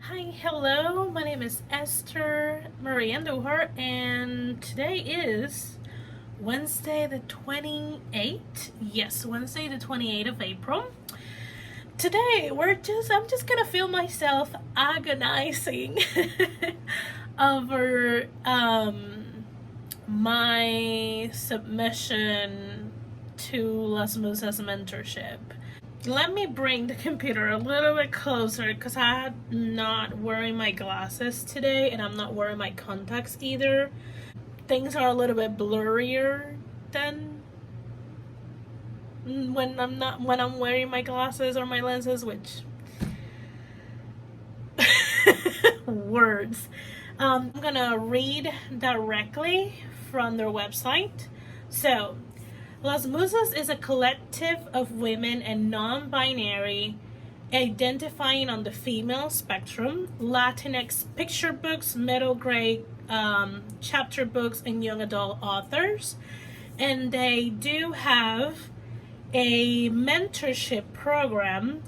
Hi, hello. My name is Esther Marie Andujar, and today is Wednesday the 28th. Yes, Wednesday the 28th of April. Today, I'm just gonna feel myself agonizing over my submission to Las Musas Mentorship. Let me bring the computer a little bit closer because I'm not wearing my glasses today and I'm not wearing my contacts either. Things are a little bit blurrier than when I'm wearing my glasses or my lenses, which words. I'm gonna read directly from their website. So, Las Musas is a collective of women and non-binary identifying on the female spectrum, Latinx picture books, middle grade chapter books, and young adult authors. And they do have a mentorship program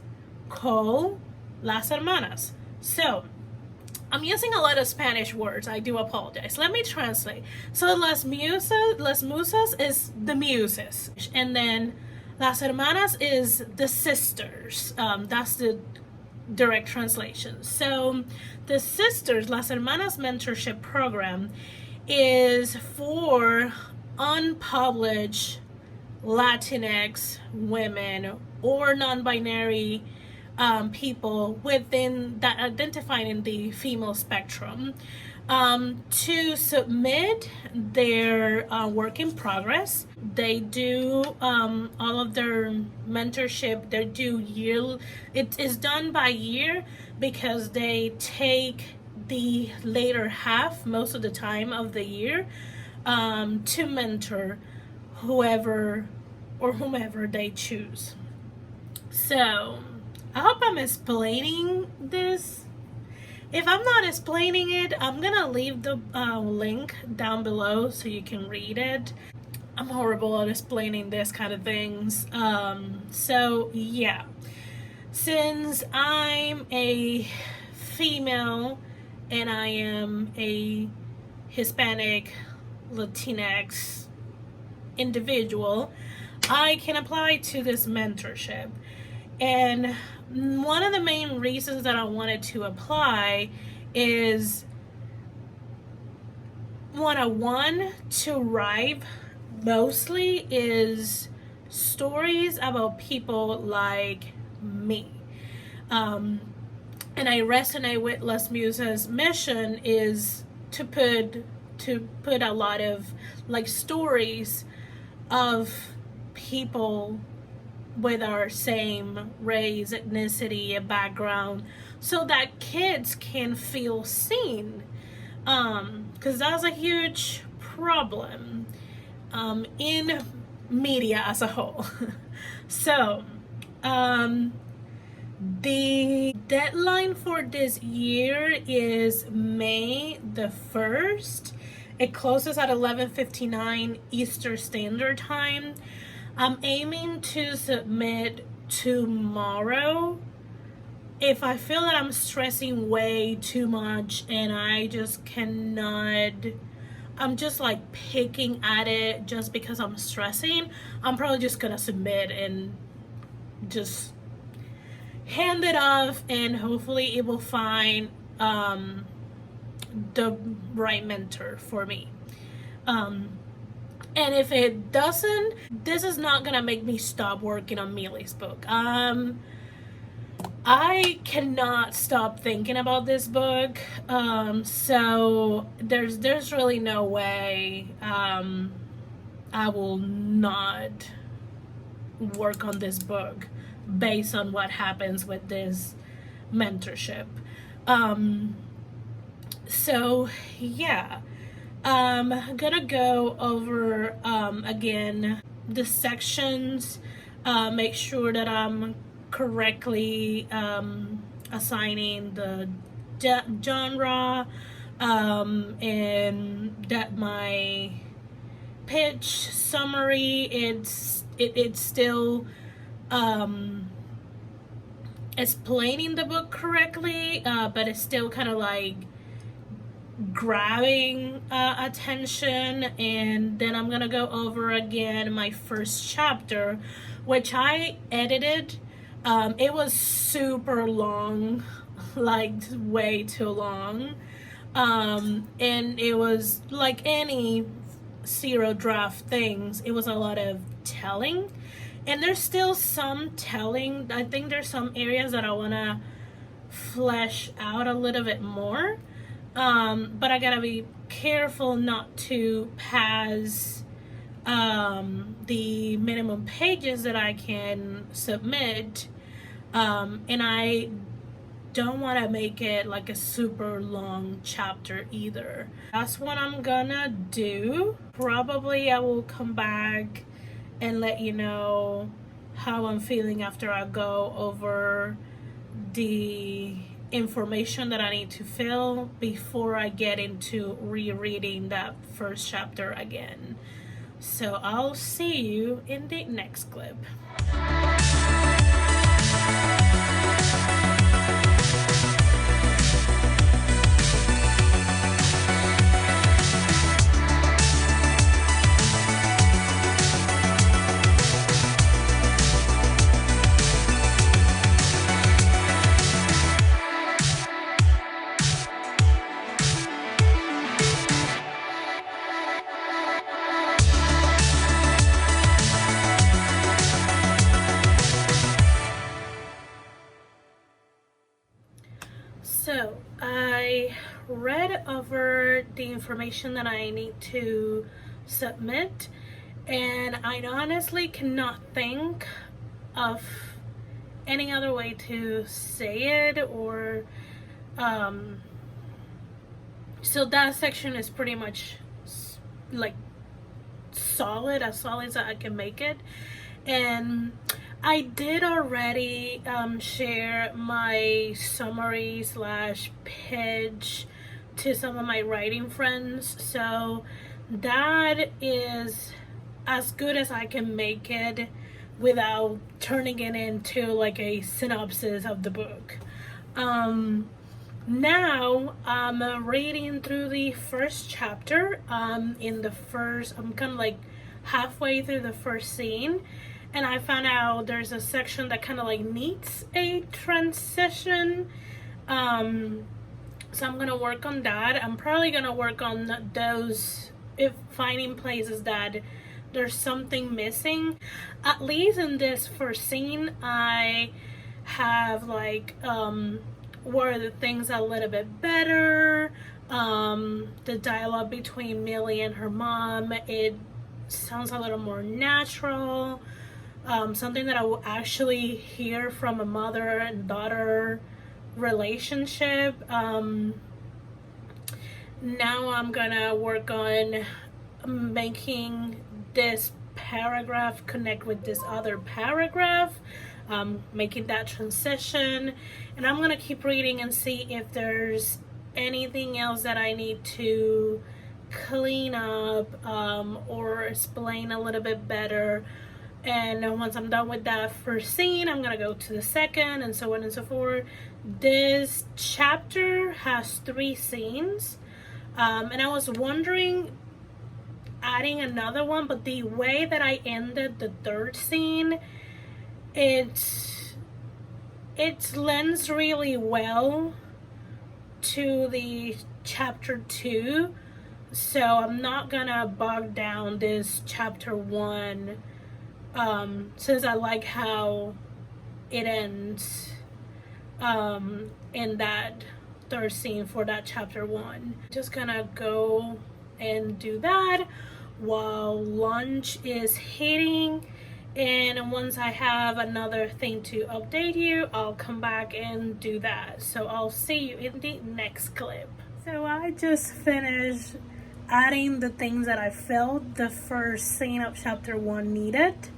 called Las Hermanas. So, I'm using a lot of Spanish words. I do apologize. Let me translate. So Las Musas is the muses, and then Las Hermanas is the sisters. That's the direct translation. So the sisters, Las Hermanas Mentorship Program, is for unpublished Latinx women or non-binary people within that identifying in the female spectrum to submit their work in progress. They do all of their mentorship. They do year. It is done by year because they take the later half most of the time of the year to mentor whoever or whomever they choose. So I hope I'm explaining this. If I'm not explaining it, I'm gonna leave the link down below so you can read it. I'm horrible at explaining this kind of things. So yeah, since I'm a female and I am a Hispanic Latinx individual, I can apply to this mentorship. And one of the main reasons that I wanted to apply is one to write mostly is stories about people like me. And I resonate with Las Musas' mission is to put a lot of like stories of people with our same race, ethnicity, and background, so that kids can feel seen. Because that's a huge problem in media as a whole. So, the deadline for this year is May the 1st. It closes at 11:59 Eastern Standard Time. I'm aiming to submit tomorrow. If I feel that I'm stressing way too much and I just cannot, I'm just like picking at it just because I'm stressing, I'm probably just gonna submit and just hand it off, and hopefully it will find the right mentor for me. And if it doesn't, this is not gonna make me stop working on Mealy's book. I cannot stop thinking about this book. So there's really no way I will not work on this book based on what happens with this mentorship. So yeah. I'm gonna go over again the sections, make sure that I'm correctly assigning the genre, and that my pitch summary it's still explaining the book correctly, but it's still kind of like grabbing attention. And then I'm gonna go over again my first chapter, which I edited. It was super long, like way too long, and it was like any zero draft things, it was a lot of telling, and there's still some telling. I think there's some areas that I want to flesh out a little bit more, but I gotta be careful not to pass the minimum pages that I can submit, and I don't want to make it like a super long chapter either. That's what I'm gonna do. Probably I will come back and let you know how I'm feeling after I go over the information that I need to fill before I get into rereading that first chapter again. So I'll see you in the next clip. So I read over the information that I need to submit, and I honestly cannot think of any other way to say it, or so that section is pretty much like solid, as solid as I can make it. And I did already share my summary slash pitch to some of my writing friends, so that is as good as I can make it without turning it into like a synopsis of the book. Now I'm reading through the first chapter. I'm kind of like halfway through the first scene, and I found out there's a section that kind of like needs a transition. So I'm gonna work on that. I'm probably gonna work on those, if finding places that there's something missing. At least in this first scene, I have like where the things are a little bit better. The dialogue between Millie and her mom, it sounds a little more natural. Something that I will actually hear from a mother and daughter relationship. Now I'm gonna work on making this paragraph connect with this other paragraph, making that transition, and I'm gonna keep reading and see if there's anything else that I need to clean up or explain a little bit better. And once I'm done with that first scene, I'm gonna go to the second, and so on and so forth. This chapter has 3 scenes, and I was wondering adding another one, but the way that I ended the third scene, it lends really well to the chapter 2, so I'm not gonna bog down this chapter 1, since I like how it ends in that third scene for that chapter 1. Just gonna go and do that while lunch is hitting, and once I have another thing to update you, I'll come back and do that. So I'll see you in the next clip. So I just finished adding the things that I felt the first scene of chapter 1 needed.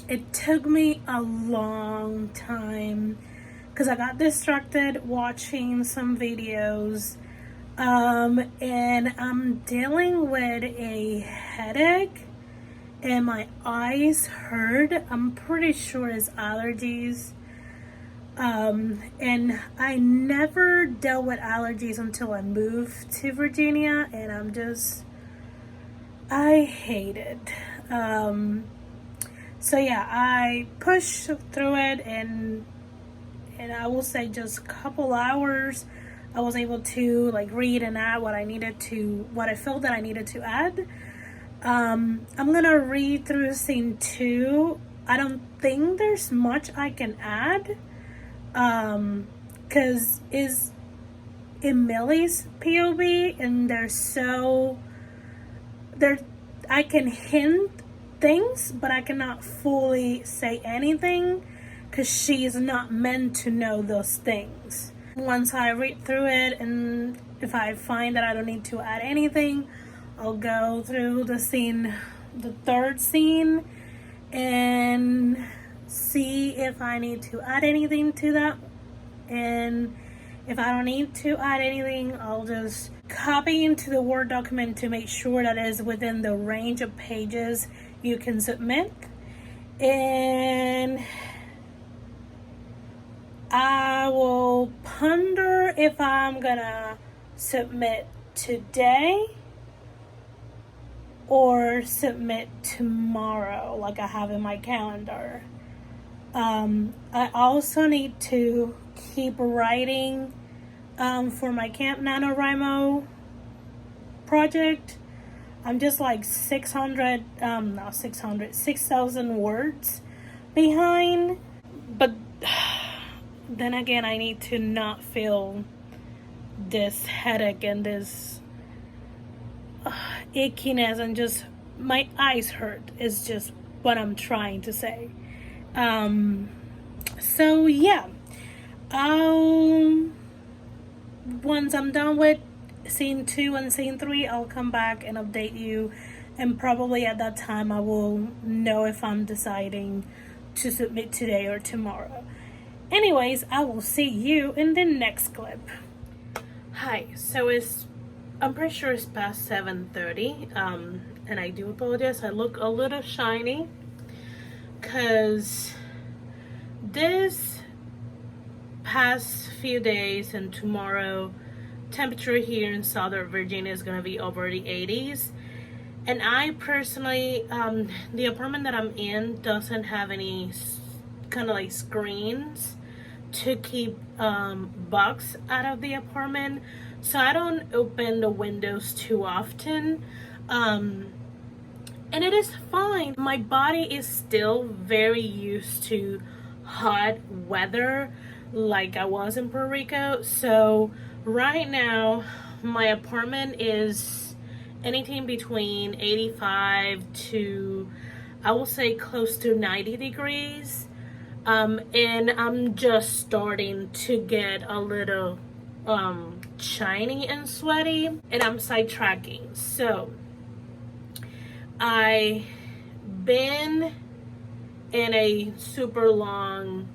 It took me a long time because I got distracted watching some videos, and I'm dealing with a headache, and my eyes hurt. I'm pretty sure it's allergies. And I never dealt with allergies until I moved to Virginia, and I hate it. So yeah, I pushed through it, and I will say just a couple hours, I was able to like read and add what I felt that I needed to add. I'm gonna read through scene 2. I don't think there's much I can add, because it's Emily's POV, and I can hint things, but I cannot fully say anything because she is not meant to know those things. Once I read through it, and if I find that I don't need to add anything, I'll go through the third scene, and see if I need to add anything to that. And if I don't need to add anything, I'll just copy into the Word document to make sure that it is within the range of pages you can submit. And I will ponder if I'm gonna submit today or submit tomorrow, like I have in my calendar. I also need to keep writing for my Camp NaNoWriMo project. I'm just like 6,000 words behind. But then again, I need to not feel this headache and this ickiness, and just my eyes hurt is just what I'm trying to say. So yeah, once I'm done with scene 2 and scene 3, I'll come back and update you, and probably at that time I will know if I'm deciding to submit today or tomorrow. Anyways, I will see you in the next clip. Hi, so I'm pretty sure it's past 7:30, and I do apologize. I look a little shiny because this past few days and tomorrow, temperature here in Southern Virginia is going to be over the 80s. And I personally, the apartment that I'm in doesn't have any kind of like screens to keep bugs out of the apartment, so I don't open the windows too often. And it is fine. My body is still very used to hot weather like I was in Puerto Rico. So right now my apartment is anything between 85 to, I will say, close to 90 degrees. And I'm just starting to get a little shiny and sweaty, and I'm sidetracking. So I've been in a super long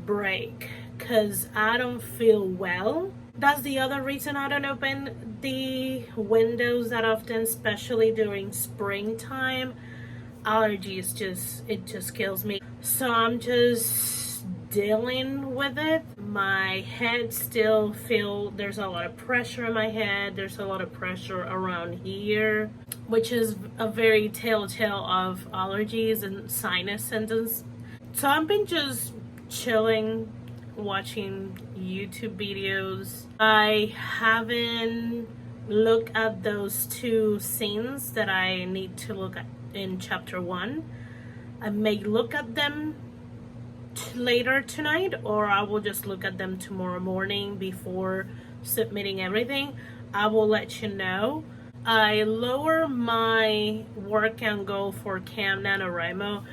break because I don't feel well. That's the other reason I don't open the windows that often, especially during springtime. Allergies just kills me. So I'm just dealing with it. My head still there's a lot of pressure in my head. There's a lot of pressure around here, which is a very telltale of allergies and sinus symptoms. So I've been just chilling, watching YouTube videos. I haven't looked at those 2 scenes that I need to look at in chapter 1. I may look at them later tonight, or I will just look at them tomorrow morning before submitting everything. I will let you know. I lower my workout goal for Camp NaNoWriMo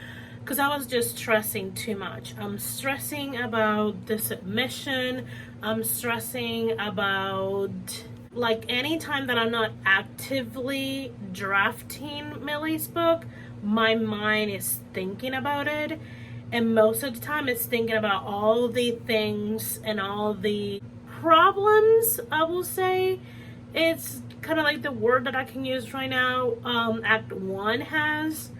because I was just stressing too much. I'm stressing about the submission. I'm stressing about, like, anytime that I'm not actively drafting Millie's book, my mind is thinking about it. And most of the time it's thinking about all the things and all the problems, I will say. It's kind of like the word that I can use right now, Act 1 has.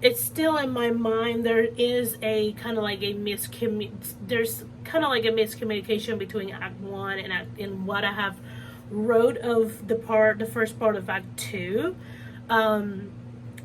it's still in my mind. There is a kind of like a there's kind of like a miscommunication between Act 1 and what I have wrote of the first part of Act 2.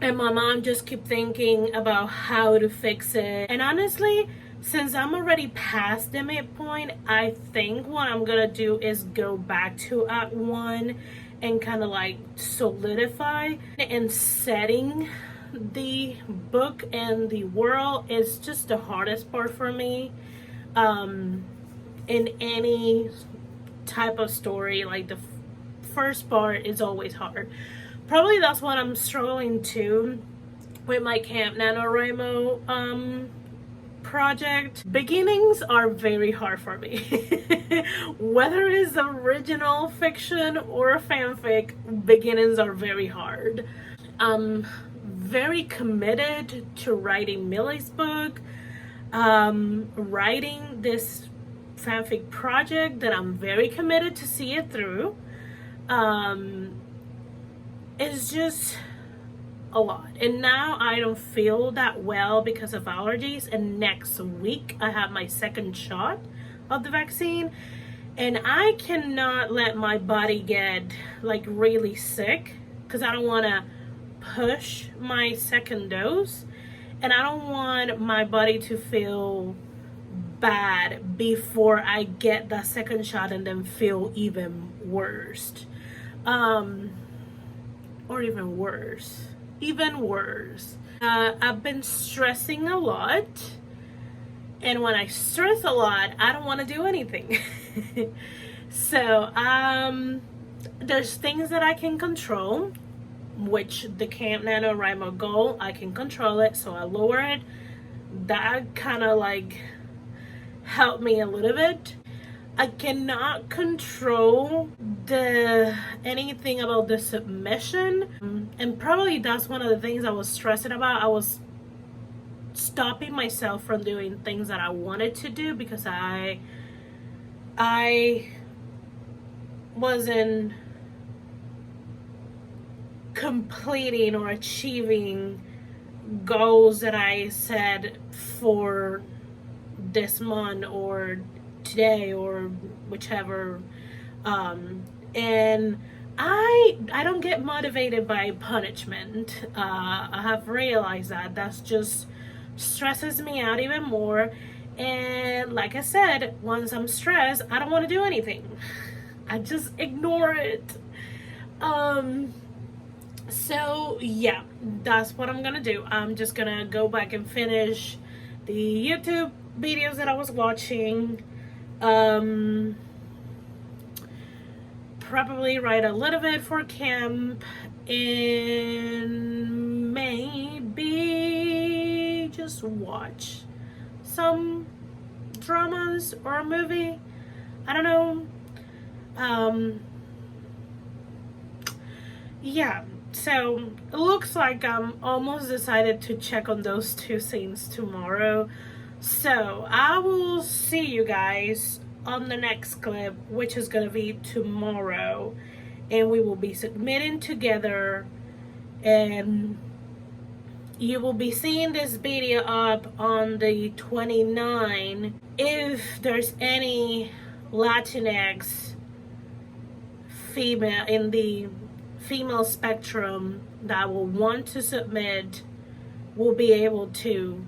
And my mom just kept thinking about how to fix it. And honestly, since I'm already past the midpoint, I think what I'm gonna do is go back to Act 1 and kind of like solidify. And setting the book and the world is just the hardest part for me. In any type of story, like the first part is always hard. Probably that's what I'm struggling to with my Camp NaNoWriMo project. Beginnings are very hard for me. Whether it's original fiction or fanfic, beginnings are very hard. I'm very committed to writing Millie's book, writing this fanfic project that I'm very committed to see it through. It's just a lot, and now I don't feel that well because of allergies, and next week I have my second shot of the vaccine, and I cannot let my body get like really sick because I don't want to push my second dose, and I don't want my body to feel bad before I get that second shot and then feel even worse. Or even worse. I've been stressing a lot, and when I stress a lot, I don't want to do anything. So there's things that I can control, which the Camp NaNoWriMo goal, I can control it, so I lower it. That kind of like helped me a little bit. I cannot control anything about the submission, and probably that's one of the things I was stressing about. I was stopping myself from doing things that I wanted to do because I wasn't completing or achieving goals that I set for this month or today or whichever, and I don't get motivated by punishment. I have realized that just stresses me out even more, and like I said, once I'm stressed, I don't want to do anything. I just ignore it. So yeah, that's what I'm gonna do. I'm just gonna go back and finish the YouTube videos that I was watching. Probably write a little bit for camp, and maybe just watch some dramas or a movie. I don't know. Yeah, so it looks like I'm almost decided to check on those two scenes tomorrow. So I will see you guys on the next clip, which is gonna be tomorrow, and we will be submitting together, and you will be seeing this video up on the 29th. If there's any Latinx female in the female spectrum that will want to submit, will be able to,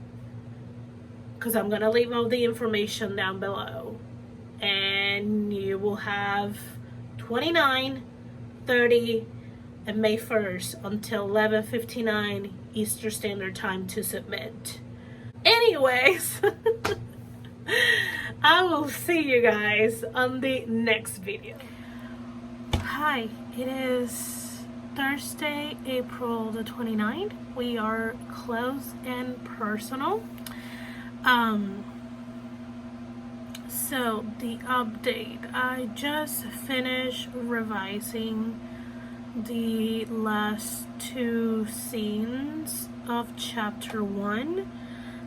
because I'm gonna leave all the information down below, and you will have 29, 30, and May 1st until 11:59 Eastern Standard Time to submit. Anyways, I will see you guys on the next video. Hi, it is Thursday, April the 29th. We are close and personal. So the update, I just finished revising the last two scenes of chapter 1.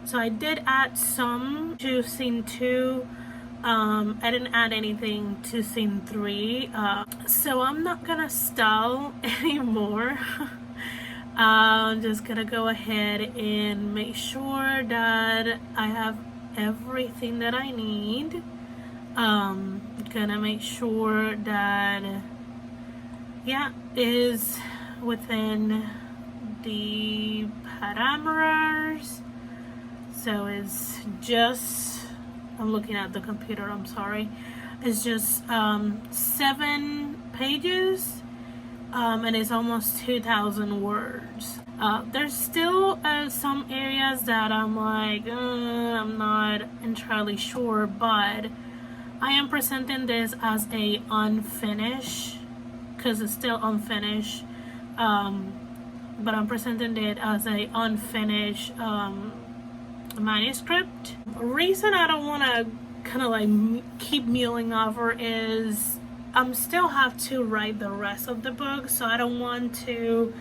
So I did add some to scene 2. I didn't add anything to scene 3. So I'm not gonna stall anymore. I'm just gonna go ahead and make sure that I have everything that I need. Gonna make sure that, yeah, is within the parameters. So it's just, I'm looking at the computer, I'm sorry. It's just 7 pages, and it's almost 2,000 words. There's still some areas that I'm like, I'm not entirely sure, but I am presenting this as a unfinished, because it's still unfinished, but I'm presenting it as a unfinished manuscript. The reason I don't want to kind of like keep mulling over is I'm still have to write the rest of the book, so I don't want to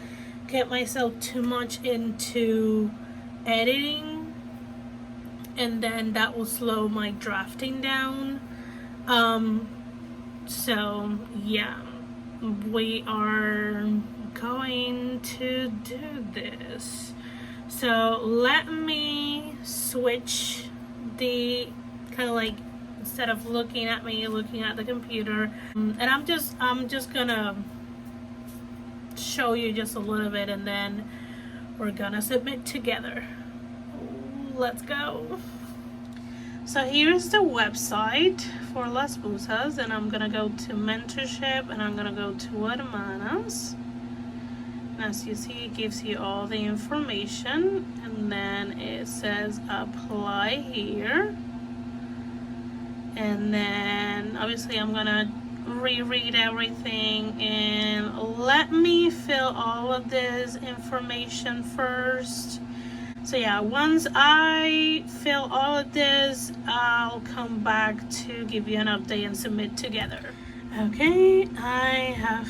get myself too much into editing, and then that will slow my drafting down. So yeah, we are going to do this. So let me switch the kind of like, instead of looking at me, looking at the computer, and I'm just gonna show you just a little bit, and then we're gonna submit together. Let's go. So here's the website for Las Musas, and I'm gonna go to mentorship, and I'm gonna go to Hermanas. As you see, it gives you all the information, and then it says apply here. And then obviously I'm gonna reread everything, and let me fill all of this information first. So yeah, once I fill all of this, I'll come back to give you an update and submit together. Okay, I have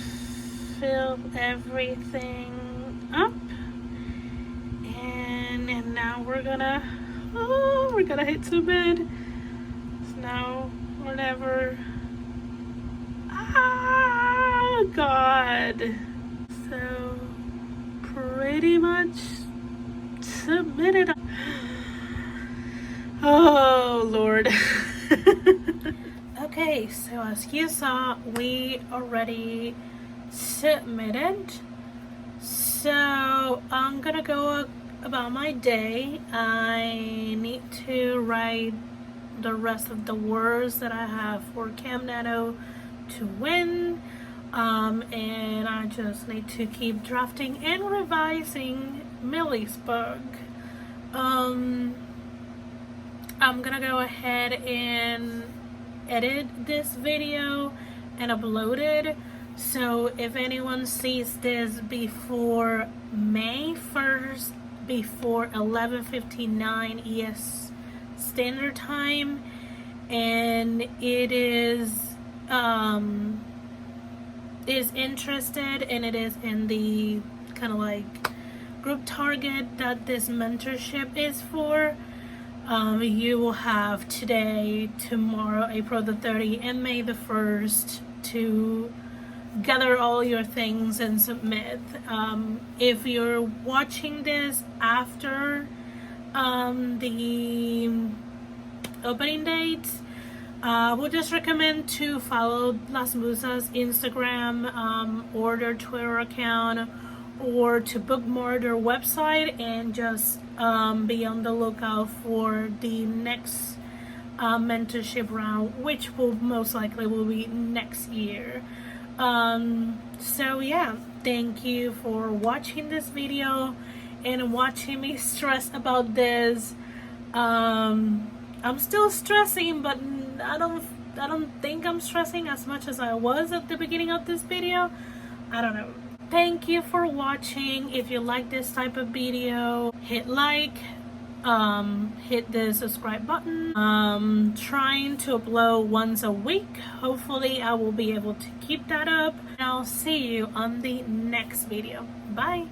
filled everything up, and now we're gonna hit submit. It's now or never. Ah, God. So pretty much submitted. Oh Lord. Okay, so as you saw, we already submitted. So I'm gonna go about my day. I need to write the rest of the words that I have for Camp Nano to win, and I just need to keep drafting and revising Millie's book. I'm gonna go ahead and edit this video and upload it, so if anyone sees this before May 1st, before 11:59 ES Standard Time, and it is interested, and it is in the kind of like group target that this mentorship is for, you will have today, tomorrow, April the 30th, and May the 1st to gather all your things and submit. If you're watching this after the opening date, we'll just recommend to follow Las Musas Instagram or their Twitter account, or to bookmark their website, and just be on the lookout for the next mentorship round, which will most likely will be next year. So yeah, thank you for watching this video and watching me stress about this. I'm still stressing, but I don't think I'm stressing as much as I was at the beginning of this video. I don't know. Thank you for watching. If you like this type of video, hit like, hit the subscribe button. Trying to upload once a week. Hopefully I will be able to keep that up. I'll see you on the next video. Bye.